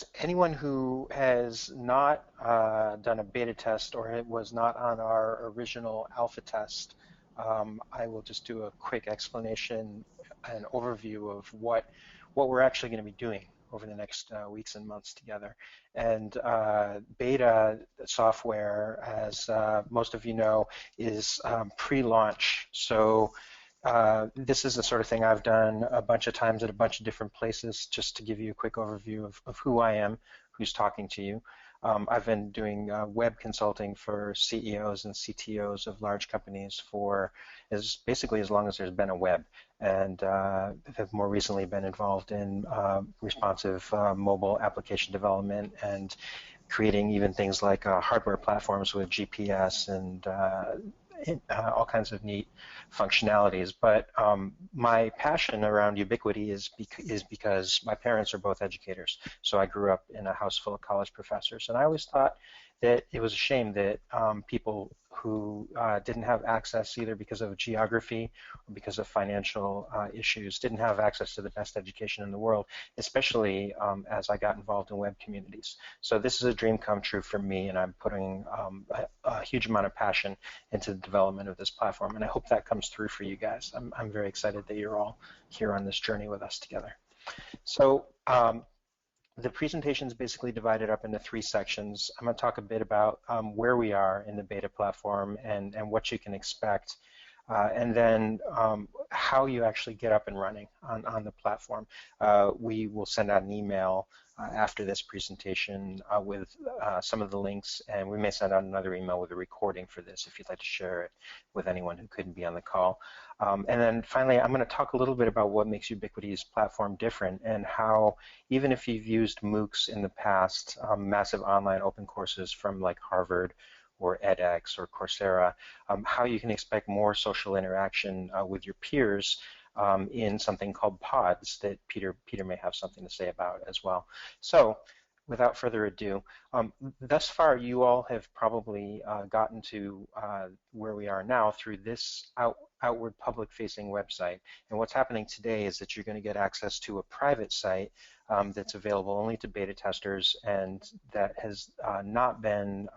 listeners, anyone who has not done a beta test or it was not on our original alpha test, I will just do a quick explanation and overview of what we're actually going to be doing over the next weeks and months together. And beta software, as most of you know, is pre-launch. So this is the sort of thing I've done a bunch of times at a bunch of different places, just to give you a quick overview of who I am, who's talking to you. I've been doing web consulting for CEOs and CTOs of large companies for basically as long as there's been a web, and have more recently been involved in responsive mobile application development and creating even things like hardware platforms with GPS and all kinds of neat functionalities. But my passion around Ubiquity is because my parents are both educators. So I grew up in a house full of college professors, and I always thought that it was a shame that people who didn't have access, either because of geography or because of financial issues, didn't have access to the best education in the world, especially as I got involved in web communities. So this is a dream come true for me, and I'm putting a huge amount of passion into the development of this platform, and I hope that comes through for you guys. I'm very excited that you're all here on this journey with us together. So the presentation is basically divided up into 3 sections. I'm going to talk a bit about where we are in the beta platform and what you can expect, and then how you actually get up and running on the platform. We will send out an email after this presentation with some of the links, and we may send out another email with a recording for this if you'd like to share it with anyone who couldn't be on the call. And then finally, I'm going to talk a little bit about what makes Ubiquity's platform different, and how, even if you've used MOOCs in the past, massive online open courses from like Harvard or edX or Coursera, how you can expect more social interaction with your peers in something called pods that Peter may have something to say about as well. So without further ado, thus far you all have probably gotten to where we are now through this outward public-facing website. And what's happening today is that you're going to get access to a private site that's available only to beta testers, and that has not been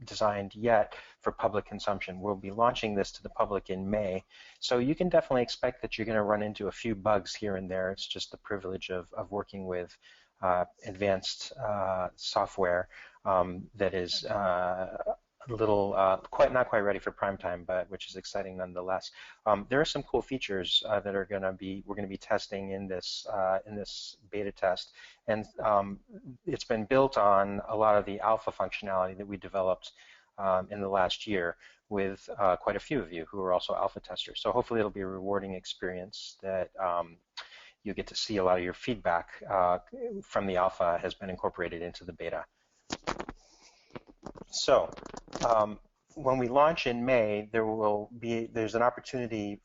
designed yet for public consumption. We'll be launching this to the public in May, so you can definitely expect that you're going to run into a few bugs here and there. It's just the privilege of working with advanced software that is a little not quite ready for prime time, but which is exciting nonetheless. There are some cool features that we're going to be testing in this beta test, and it's been built on a lot of the alpha functionality that we developed in the last year with quite a few of you who are also alpha testers. So hopefully it'll be a rewarding experience that you get to see a lot of your feedback from the alpha has been incorporated into the beta. So when we launch in May, there's an opportunity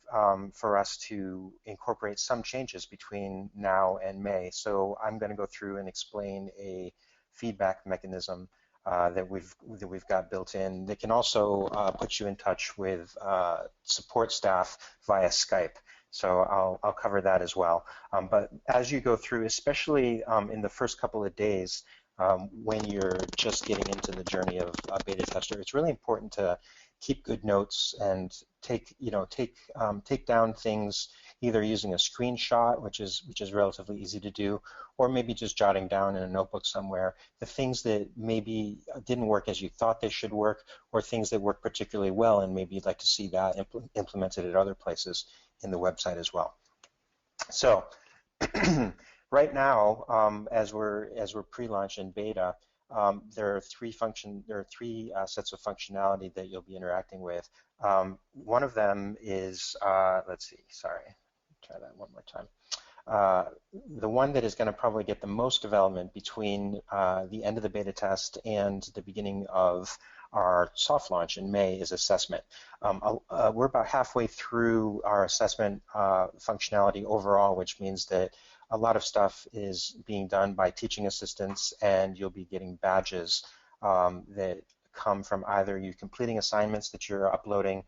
for us to incorporate some changes between now and May. So I'm going to go through and explain a feedback mechanism that we've got built in that can also put you in touch with support staff via Skype. So I'll cover that as well. But as you go through, especially in the first couple of days, when you're just getting into the journey of a beta tester, it's really important to keep good notes and take down things, either using a screenshot, which is relatively easy to do, or maybe just jotting down in a notebook somewhere the things that maybe didn't work as you thought they should work, or things that work particularly well, and maybe you'd like to see that implemented at other places in the website as well. So right now, as we're pre-launch in beta, there are three sets of functionality that you'll be interacting with. One of them is, let's see, sorry, try that one more time. The one that is going to probably get the most development between the end of the beta test and the beginning of our soft launch in May is assessment. We're about halfway through our assessment functionality overall, which means that a lot of stuff is being done by teaching assistants, and you'll be getting badges that come from either you completing assignments that you're uploading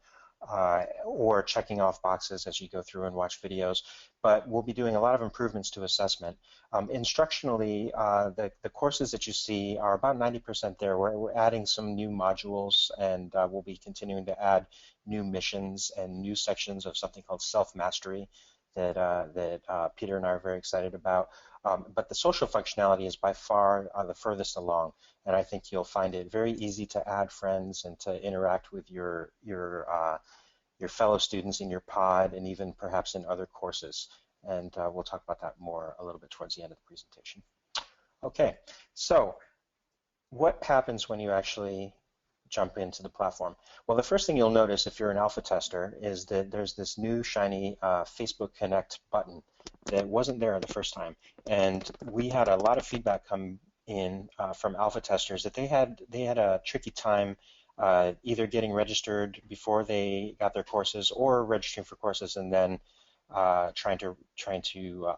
or checking off boxes as you go through and watch videos. But we'll be doing a lot of improvements to assessment. Instructionally, the courses that you see are about 90% there. We're adding some new modules, and we'll be continuing to add new missions and new sections of something called self-mastery that Peter and I are very excited about. But the social functionality is by far the furthest along, and I think you'll find it very easy to add friends and to interact with your fellow students in your pod and even perhaps in other courses. And we'll talk about that more a little bit towards the end of the presentation. Okay, so what happens when you actually jump into the platform? Well, the first thing you'll notice if you're an alpha tester is that there's this new shiny Facebook Connect button that wasn't there the first time. And we had a lot of feedback come in from alpha testers that they had a tricky time either getting registered before they got their courses or registering for courses and then trying to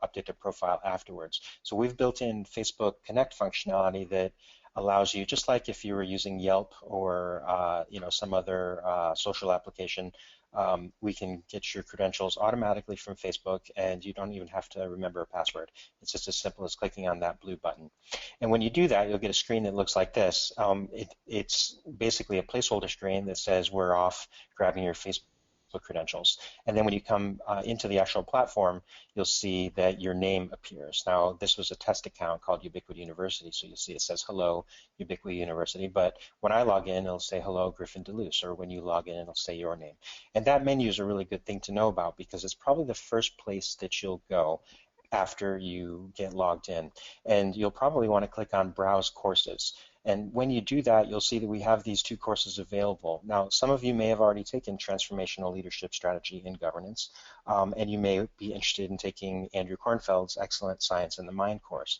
update their profile afterwards. So we've built in Facebook Connect functionality that allows you, just like if you were using Yelp or some other social application, we can get your credentials automatically from Facebook, and you don't even have to remember a password. It's just as simple as clicking on that blue button. And when you do that, you'll get a screen that looks like this. It's basically a placeholder screen that says we're off grabbing your Facebook credentials. And then when you come into the actual platform, you'll see that your name appears. Now, this was a test account called Ubiquity University, so you'll see it says hello, Ubiquity University, but when I log in, it'll say hello, Griffin Luce, or when you log in, it'll say your name. And that menu is a really good thing to know about because it's probably the first place that you'll go after you get logged in. And you'll probably want to click on Browse Courses. And when you do that, you'll see that we have these two courses available. Now, some of you may have already taken Transformational Leadership Strategy and Governance, and you may be interested in taking Andrew Kornfeld's Excellent Science in the Mind course.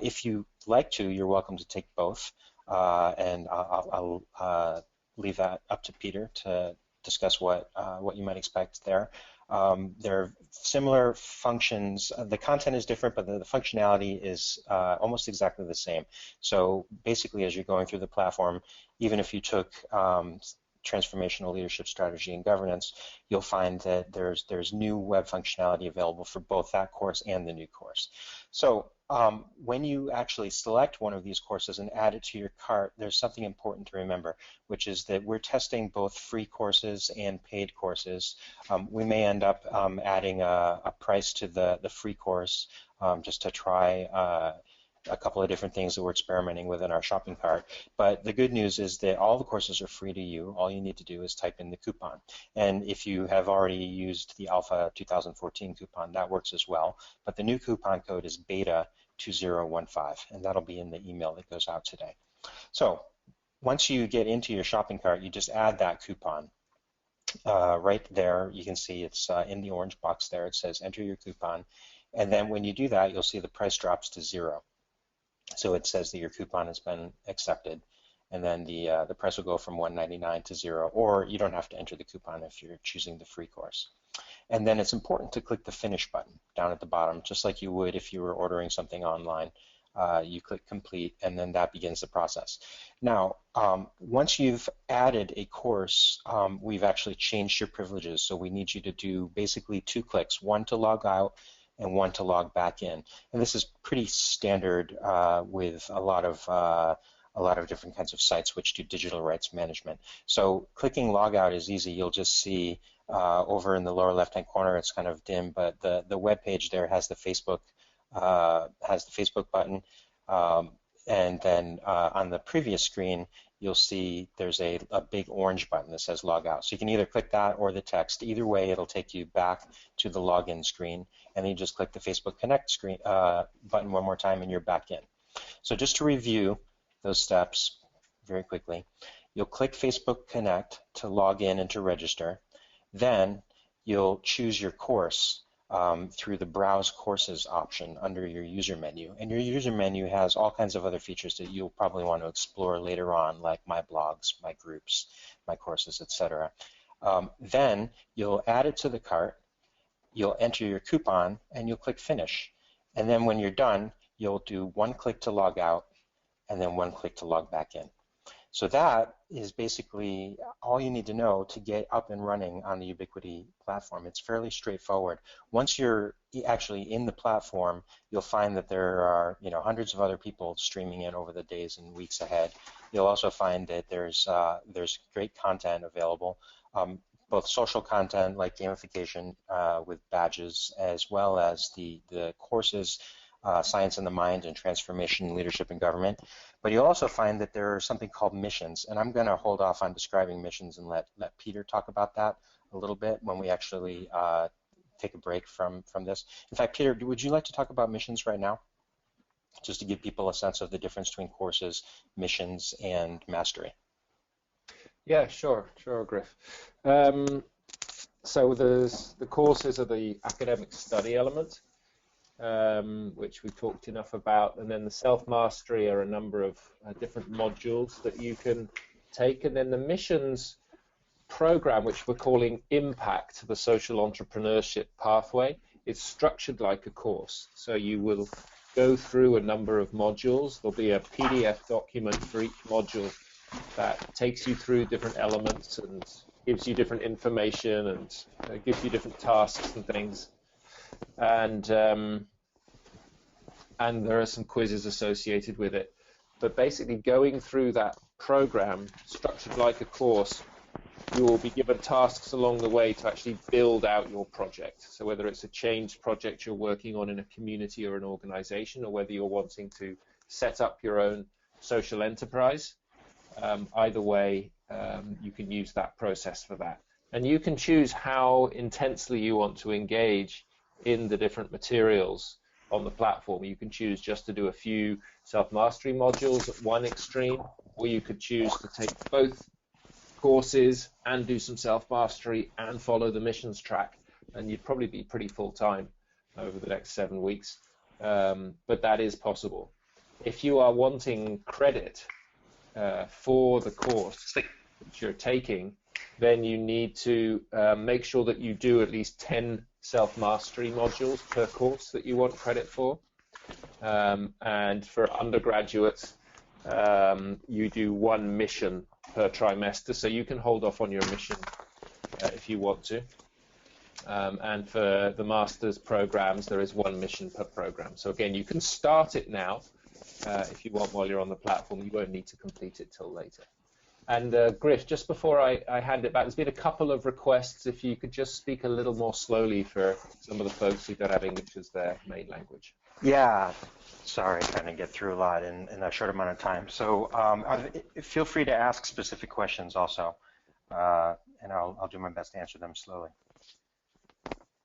If you like to, you're welcome to take both, and I'll leave that up to Peter to discuss what you might expect there. They're similar functions. The content is different, but the functionality is almost exactly the same. So basically, as you're going through the platform, even if you took Transformational Leadership Strategy and Governance, you'll find that there's new web functionality available for both that course and the new course. So when you actually select one of these courses and add it to your cart, there's something important to remember, which is that we're testing both free courses and paid courses. We may end up adding a price to the free course just to try a couple of different things that we're experimenting with in our shopping cart. But the good news is that all the courses are free to you. All you need to do is type in the coupon. And if you have already used the Alpha 2014 coupon, that works as well. But the new coupon code is Beta 2015, and that'll be in the email that goes out today. So once you get into your shopping cart, you just add that coupon. Right there, you can see it's in the orange box there. It says enter your coupon. And then when you do that, you'll see the price drops to 0. So it says that your coupon has been accepted, and then the price will go from $1.99 to 0, or you don't have to enter the coupon if you're choosing the free course. And then it's important to click the Finish button down at the bottom, just like you would if you were ordering something online. You click Complete, and then that begins the process. Now, once you've added a course, we've actually changed your privileges, so we need you to do basically 2 clicks, one to log out and one to log back in. And this is pretty standard with a lot of different kinds of sites which do digital rights management. So clicking log out is easy. You'll just see over in the lower left-hand corner, it's kind of dim, but the web page there has the Facebook button, and then on the previous screen, you'll see there's a big orange button that says log out. So you can either click that or the text. Either way, it'll take you back to the login screen, and then you just click the Facebook Connect screen button one more time, and you're back in. So just to review those steps very quickly, you'll click Facebook Connect to log in and to register. Then you'll choose your course through the Browse Courses option under your user menu. And your user menu has all kinds of other features that you'll probably want to explore later on, like my blogs, my groups, my courses, etc. Then you'll add it to the cart, you'll enter your coupon, and you'll click Finish. And then when you're done, you'll do 1 click to log out, and then 1 click to log back in. So that is basically all you need to know to get up and running on the Ubiquity platform. It's fairly straightforward. Once you're actually in the platform, you'll find that there are, hundreds of other people streaming in over the days and weeks ahead. You'll also find that there's great content available, both social content like gamification with badges, as well as the courses, Science in the Mind and Transformation, Leadership and Government. But you'll also find that there are something called missions, and I'm going to hold off on describing missions and let Peter talk about that a little bit when we actually take a break from this. In fact, Peter, would you like to talk about missions right now, just to give people a sense of the difference between courses, missions, and mastery? Yeah, sure, Griff. So the courses are the academic study element, which we've talked enough about, and then the self-mastery are a number of different modules that you can take, and then the missions program, which we're calling Impact, the social entrepreneurship pathway, is structured like a course. So you will go through a number of modules. There'll be a PDF document for each module that takes you through different elements and gives you different information and gives you different tasks and things. And there are some quizzes associated with it. But basically going through that program, structured like a course, you will be given tasks along the way to actually build out your project. So whether it's a change project you're working on in a community or an organization, or whether you're wanting to set up your own social enterprise, either way, you can use that process for that. And you can choose how intensely you want to engage in the different materials on the platform. You can choose just to do a few self-mastery modules at one extreme, or you could choose to take both courses and do some self-mastery and follow the missions track, and you'd probably be pretty full-time over the next 7 weeks, but that is possible. If you are wanting credit for the course that you're taking, then you need to make sure that you do at least 10 self-mastery modules per course that you want credit for. And for undergraduates, you do 1 mission per trimester, so you can hold off on your mission if you want to. And for the master's programs, there is 1 mission per program. So again, you can start it now if you want while you're on the platform. You won't need to complete it till later. And Griff, just before I hand it back, there's been a couple of requests if you could just speak a little more slowly for some of the folks who don't have English as their main language. Yeah, sorry, trying to get through a lot in a short amount of time. So feel free to ask specific questions also, and I'll do my best to answer them slowly.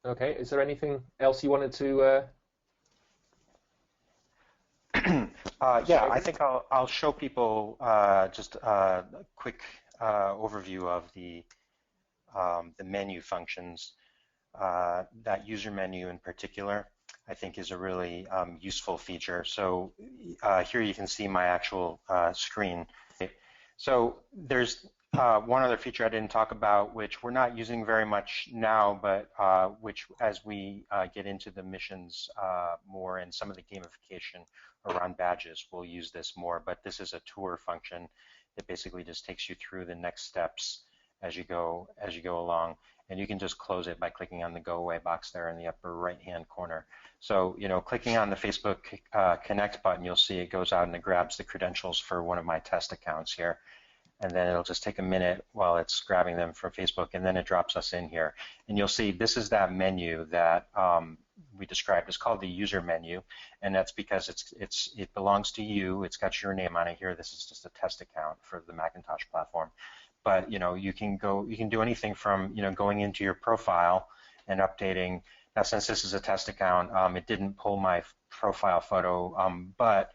Okay, is there anything else you wanted to yeah, I think I'll show people just a quick overview of the menu functions. That user menu in particular, I think, is a really useful feature. So here you can see my actual screen. So there's one other feature I didn't talk about, which we're not using very much now, but which, as we get into the missions more and some of the gamification around badges, we'll use this more. But this is a tour function that basically just takes you through the next steps as you go along, and you can just close it by clicking on the go away box there in the upper right hand corner. So clicking on the Facebook Connect button, you'll see it goes out and it grabs the credentials for one of my test accounts here, and then it'll just take a minute while it's grabbing them from Facebook, and then it drops us in here. And you'll see this is that menu that we described. It's called the user menu, and that's because it belongs to you. It's got your name on it here. This is just a test account for the Macintosh platform. But you can do anything from going into your profile and updating. Now, since this is a test account, it didn't pull my profile photo, but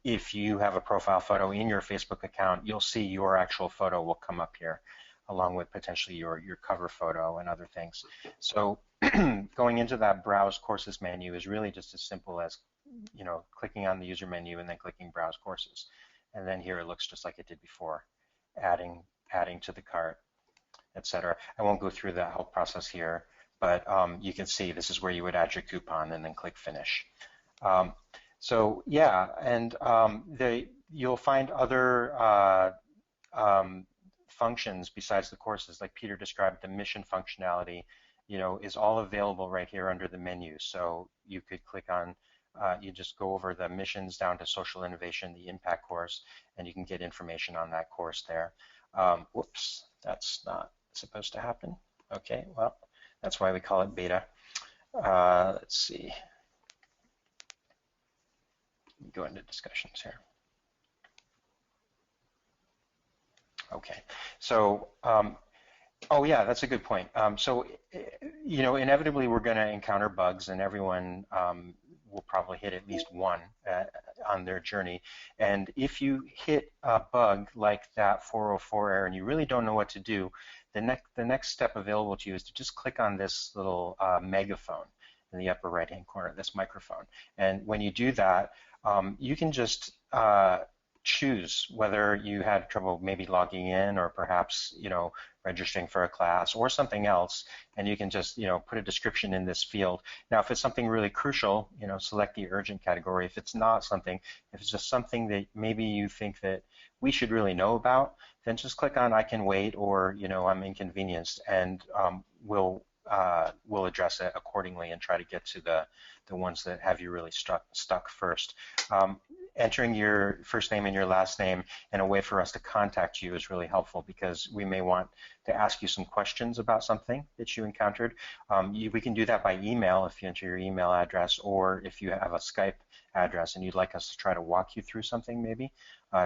if you have a profile photo in your Facebook account, you'll see your actual photo will come up here, along with potentially your cover photo and other things. So going into that Browse Courses menu is really just as simple as clicking on the user menu and then clicking Browse Courses. And then here it looks just like it did before, adding to the cart, etc. I won't go through that whole process here, but you can see this is where you would add your coupon and then click Finish. So yeah, and you'll find other functions besides the courses, like Peter described. The mission functionality, is all available right here under the menu. So you could click on, you just go over the missions down to social innovation, the impact course, and you can get information on that course there. Whoops, that's not supposed to happen. Okay, well, that's why we call it beta. Let's see. Go into discussions here. Okay, so oh yeah, that's a good point. So inevitably we're going to encounter bugs, and everyone will probably hit at least one on their journey. And if you hit a bug like that 404 error and you really don't know what to do, the next step available to you is to just click on this little megaphone in the upper right-hand corner, this microphone. And when you do that, you can just choose whether you had trouble maybe logging in, or perhaps registering for a class or something else, and you can just put a description in this field. Now if it's something really crucial, select the urgent category. If it's not something, if it's just something that maybe you think that we should really know about, then just click on I can wait, or I'm inconvenienced, and we'll address it accordingly and try to get to the ones that have you really stuck first. Entering your first name and your last name and a way for us to contact you is really helpful, because we may want to ask you some questions about something that you encountered. We can do that by email if you enter your email address, or if you have a Skype address and you'd like us to try to walk you through something maybe,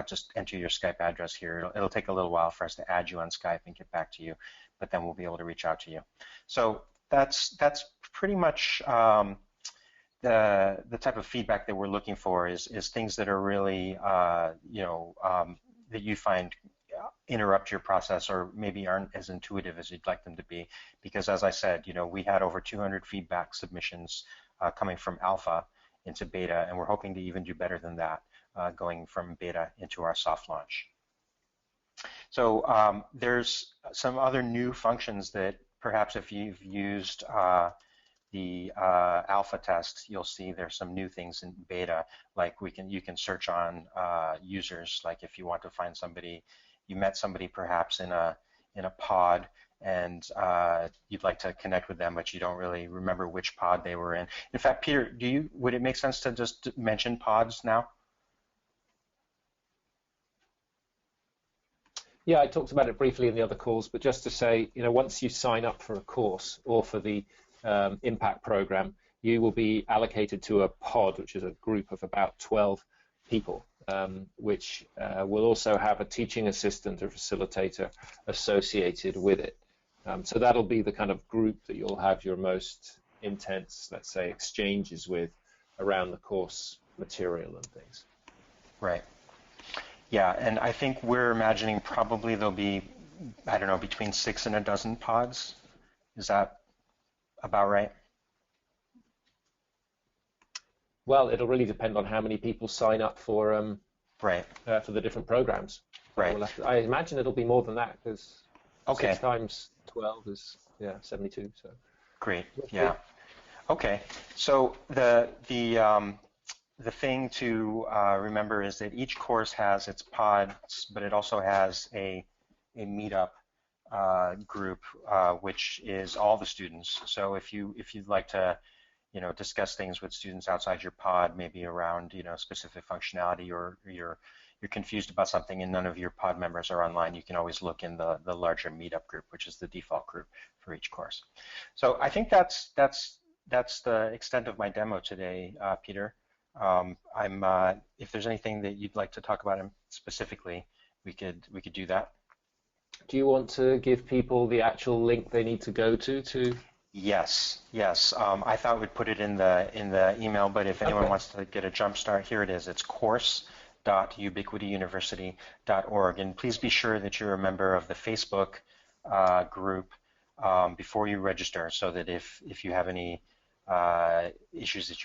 just enter your Skype address here. It'll take a little while for us to add you on Skype and get back to you, but then we'll be able to reach out to you. So that's pretty much the type of feedback that we're looking for is things that are really that you find interrupt your process, or maybe aren't as intuitive as you'd like them to be. Because as I said, we had over 200 feedback submissions coming from alpha into beta, and we're hoping to even do better than that going from beta into our soft launch. So there's some other new functions that perhaps if you've used the alpha test, you'll see there's some new things in beta, like you can search on users. Like if you want to find somebody, you met somebody perhaps in a pod, and you'd like to connect with them, but you don't really remember which pod they were in. In fact, Peter, would it make sense to just mention pods now? Yeah, I talked about it briefly in the other calls, but just to say, once you sign up for a course or for the impact program, you will be allocated to a pod, which is a group of about 12 people, which will also have a teaching assistant or facilitator associated with it. So that'll be the kind of group that you'll have your most intense, let's say, exchanges with around the course material and things. Right. Yeah, and I think we're imagining probably there'll be, I don't know, between 6 and a dozen pods. Is that about right? Well, it'll really depend on how many people sign up for right for the different programs. Right. I imagine it'll be more than that, because okay. 6 times 12 is 72. So great. Yeah. Okay. So the thing to remember is that each course has its pods, but it also has a meetup group, which is all the students. So if you'd like to, discuss things with students outside your pod, maybe around, specific functionality, or you're confused about something and none of your pod members are online, you can always look in the larger meetup group, which is the default group for each course. So I think that's the extent of my demo today, Peter. If there's anything that you'd like to talk about specifically, we could do that. Do you want to give people the actual link they need to go to? Yes. I thought we'd put it in the email, but if anyone wants to get a jump start, here it is. It's course.ubiquityuniversity.org, and please be sure that you're a member of the Facebook group before you register, so that if you have any issues that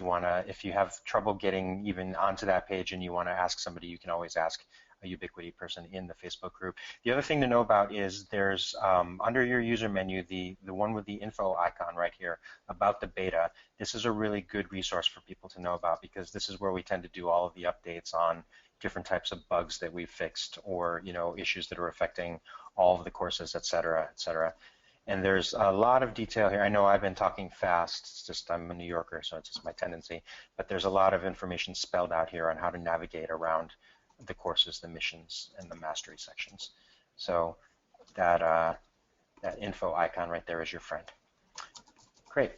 if you have trouble getting even onto that page and you want to ask somebody, you can always ask a Ubiquity person in the Facebook group. The other thing to know about is there's under your user menu, the one with the info icon right here about the beta. This is a really good resource for people to know about, because this is where we tend to do all of the updates on different types of bugs that we've fixed, or issues that are affecting all of the courses, et cetera, et cetera. And there's a lot of detail here. I know I've been talking fast. It's just I'm a New Yorker, so it's just my tendency. But there's a lot of information spelled out here on how to navigate around the courses, the missions, and the mastery sections. So that info icon right there is your friend. Great.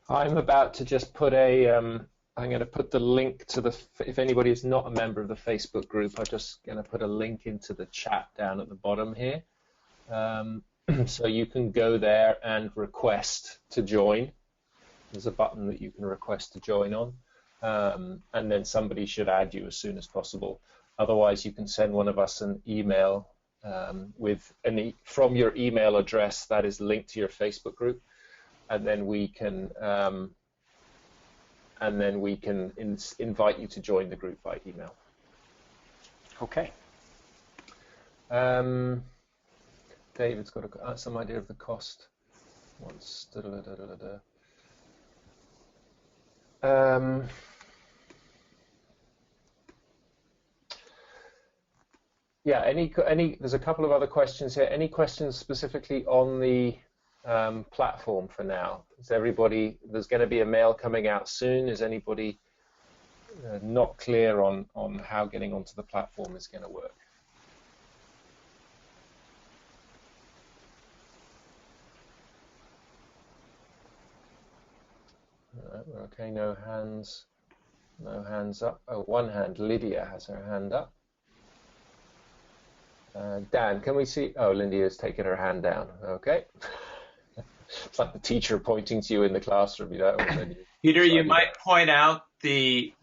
I'm about to just put I'm going to put the link to if anybody is not a member of the Facebook group, I'm just going to put a link into the chat down at the bottom here. So you can go there and request to join. There's a button that you can request to join on, and then somebody should add you as soon as possible. Otherwise, you can send one of us an email from your email address that is linked to your Facebook group, and then we can invite you to join the group by email. Okay. David's got some idea of the cost. Yeah, there's a couple of other questions here. Any questions specifically on the platform for now? There's going to be a mail coming out soon. Is anybody not clear on how getting onto the platform is going to work? Okay, no hands up. Oh, one hand. Lydia has her hand up. Dan, can we see? Oh, Lydia's taken her hand down. Okay. It's like the teacher pointing to you in the classroom. Peter, you might point out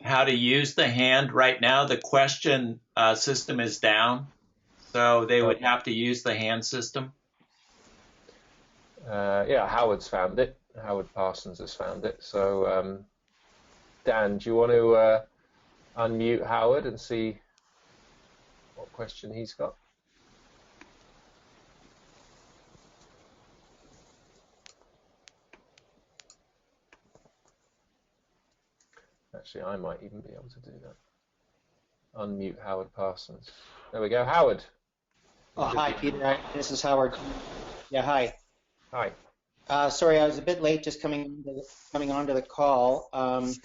how to use the hand. Right now, the question system is down, so they would have to use the hand system. Yeah, Howard's found it. Howard Parsons has found it. So, Dan, do you want to unmute Howard and see what question he's got? Actually, I might even be able to do that. Unmute Howard Parsons. There we go. Howard. Oh, hi, Peter. This is Howard. Yeah, hi. Hi. Sorry, I was a bit late just coming onto the call, and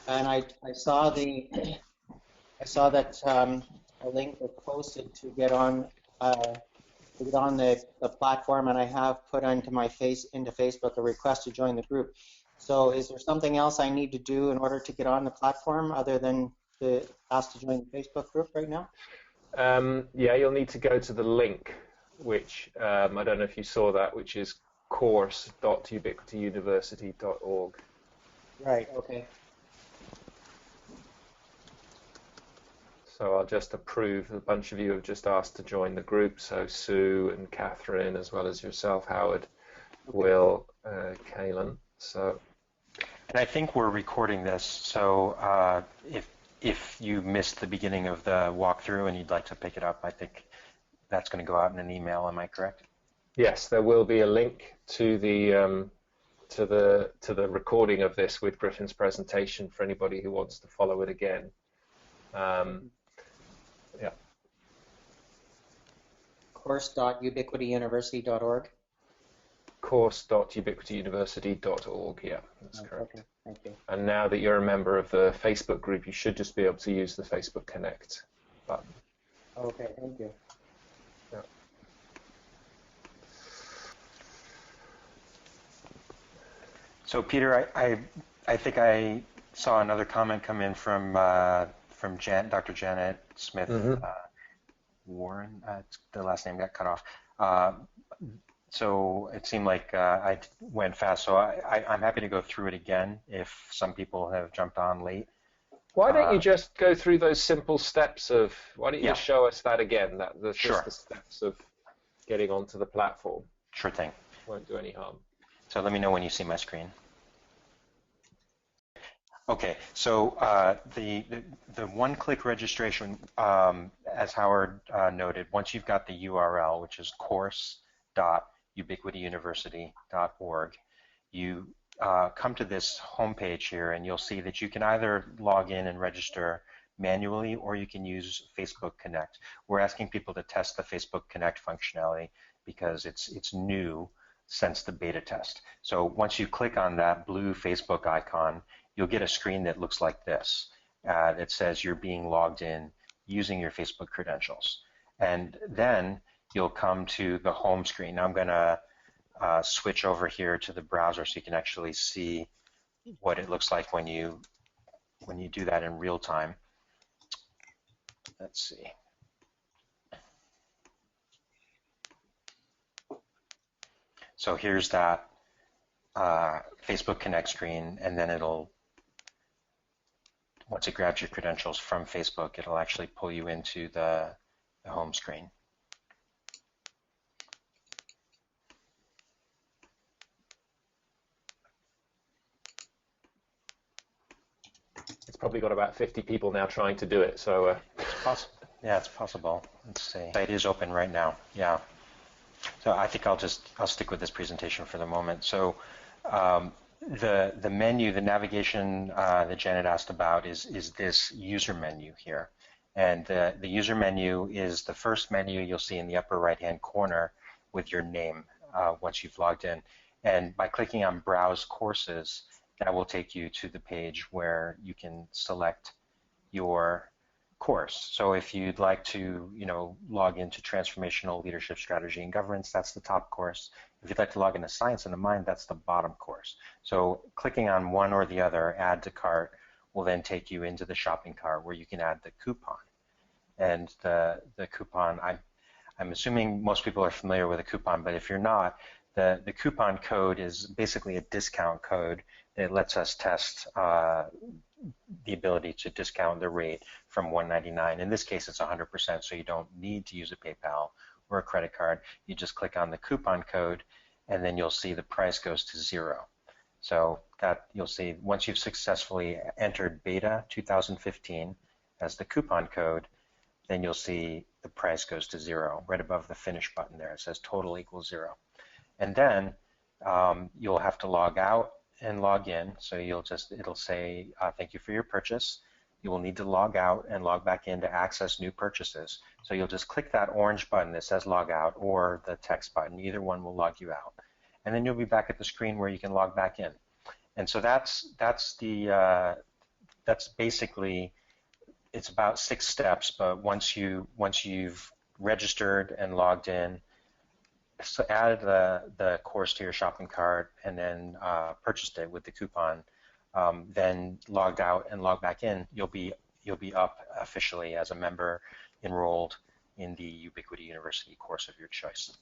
I saw that a link was posted to get on the platform, and I have put into Facebook a request to join the group. So, is there something else I need to do in order to get on the platform other than to ask to join the Facebook group right now? Yeah, you'll need to go to the link, which I don't know if you saw that, which is course.ubiquityuniversity.org. Right, okay. So I'll just approve. A bunch of you have just asked to join the group, so Sue and Catherine, as well as yourself, Howard, okay. Will, Kaylin. So, and I think we're recording this, so if you missed the beginning of the walkthrough and you'd like to pick it up, I think that's going to go out in an email. Am I correct? Yes, there will be a link to the recording of this with Griffin's presentation for anybody who wants to follow it again. Yeah. Course.ubiquityuniversity.org. Course.ubiquityuniversity.org. Yeah, that's correct. Okay, thank you. And now that you're a member of the Facebook group, you should just be able to use the Facebook Connect button. Okay, thank you. Yeah. So, Peter, I think I saw another comment come in from Dr. Janet Smith Warren. The last name got cut off. So it seemed like I went fast. So I'm happy to go through it again if some people have jumped on late. Why don't you just go through those simple steps of? Why don't you just show us that again? Sure. Just the steps of getting onto the platform. Sure thing. Won't do any harm. So let me know when you see my screen. Okay, so the one-click registration, as Howard noted, once you've got the URL, which is course.ubiquityuniversity.org, you come to this home page here, and you'll see that you can either log in and register manually, or you can use Facebook Connect. We're asking people to test the Facebook Connect functionality because it's new since the beta test. So once you click on that blue Facebook icon, you'll get a screen that looks like this. That says you're being logged in using your Facebook credentials. And then you'll come to the home screen. Now I'm going to switch over here to the browser so you can actually see what it looks like when you do that in real time. Let's see. So here's that Facebook Connect screen, and then once it grabs your credentials from Facebook, it'll actually pull you into the home screen. It's probably got about 50 people now trying to do it, so... Yeah, it's possible. Let's see. It is open right now, yeah. So I think I'll stick with this presentation for the moment. So the menu, the navigation that Janet asked about is this user menu here. And the user menu is the first menu you'll see in the upper right-hand corner with your name once you've logged in. And by clicking on Browse Courses, that will take you to the page where you can select your course. So if you'd like to, log into Transformational Leadership Strategy and Governance, that's the top course. If you'd like to log into Science in the Mind, that's the bottom course. So clicking on one or the other, Add to Cart, will then take you into the shopping cart where you can add the coupon. And the coupon, I'm assuming most people are familiar with a coupon, but if you're not, the coupon code is basically a discount code that lets us test the ability to discount the rate from $1.99. In this case, it's 100%, so you don't need to use a PayPal or a credit card. You just click on the coupon code, and then you'll see the price goes to 0. So that you'll see once you've successfully entered beta 2015 as the coupon code, then you'll see the price goes to 0 right above the finish button there. It says total equals 0. And then you'll have to log out and log in. So it'll say thank you for your purchase. You will need to log out and log back in to access new purchases. So you'll just click that orange button that says log out, or the text button. Either one will log you out. And then you'll be back at the screen where you can log back in. And so that's basically, it's about 6 steps, but once you've registered and logged in, so added the course to your shopping cart, and then purchased it with the coupon, then logged out and logged back in, you'll be up officially as a member enrolled in the Ubiquity University course of your choice.